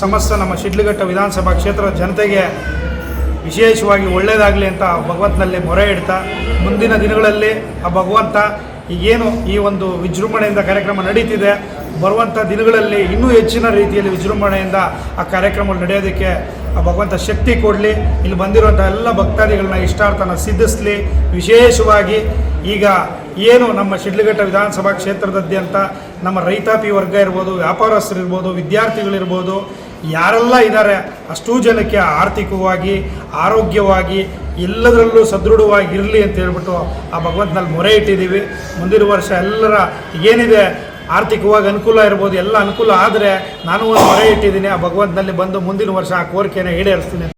ಸಮಸ್ತ ನಮ್ಮ ಶಿಡ್ಲಘಟ್ಟ ವಿಧಾನಸಭಾ ಕ್ಷೇತ್ರದ ಜನತೆಗೆ ವಿಶೇಷವಾಗಿ ಒಳ್ಳೆಯದಾಗಲಿ ಅಂತ ಭಗವಂತನಲ್ಲಿ ಮೊರೆ ಇಡ್ತಾ, ಮುಂದಿನ ದಿನಗಳಲ್ಲಿ ಆ ಭಗವಂತ ಈಗೇನು ಈ ಒಂದು ವಿಜೃಂಭಣೆಯಿಂದ ಕಾರ್ಯಕ್ರಮ ನಡೀತಿದೆ, ಬರುವಂಥ ದಿನಗಳಲ್ಲಿ ಇನ್ನೂ ಹೆಚ್ಚಿನ ರೀತಿಯಲ್ಲಿ ವಿಜೃಂಭಣೆಯಿಂದ ಆ ಕಾರ್ಯಕ್ರಮ ನಡೆಯೋದಕ್ಕೆ ಆ ಭಗವಂತ ಶಕ್ತಿ ಕೊಡಲಿ. ಇಲ್ಲಿ ಬಂದಿರುವಂಥ ಎಲ್ಲ ಭಕ್ತಾದಿಗಳನ್ನ ಇಷ್ಟಾರ್ಥನ ಸಿದ್ಧಿಸಲಿ. ವಿಶೇಷವಾಗಿ ಈಗ ಏನು ನಮ್ಮ ಶಿಡ್ಲಘಟ್ಟ ವಿಧಾನಸಭಾ ಕ್ಷೇತ್ರದಾದ್ಯಂತ ನಮ್ಮ ರೈತಾಪಿ ವರ್ಗ ಇರ್ಬೋದು, ವ್ಯಾಪಾರಸ್ಥರು ಇರ್ಬೋದು, ವಿದ್ಯಾರ್ಥಿಗಳಿರ್ಬೋದು, ಯಾರೆಲ್ಲ ಇದ್ದಾರೆ ಅಷ್ಟೂ ಜನಕ್ಕೆ ಆರ್ಥಿಕವಾಗಿ, ಆರೋಗ್ಯವಾಗಿ ಎಲ್ಲದರಲ್ಲೂ ಸದೃಢವಾಗಿರಲಿ ಅಂತ ಹೇಳ್ಬಿಟ್ಟು ಆ ಭಗವಂತನಲ್ಲಿ ಮೊರೆ ಇಟ್ಟಿದ್ದೀವಿ. ಮುಂದಿನ ವರ್ಷ ಎಲ್ಲರ ಏನಿದೆ ಆರ್ಥಿಕವಾಗಿ ಅನುಕೂಲ ಇರ್ಬೋದು, ಎಲ್ಲ ಅನುಕೂಲ ಆದರೆ ನಾನು ಒಂದು ಮೊರೆ ಇಟ್ಟಿದ್ದೀನಿ. ಆ ಭಗವಂತನಲ್ಲಿ ಬಂದು ಮುಂದಿನ ವರ್ಷ ಆ ಕೋರಿಕೆಯನ್ನು ಈಡೇರಿಸ್ತೀನಿ.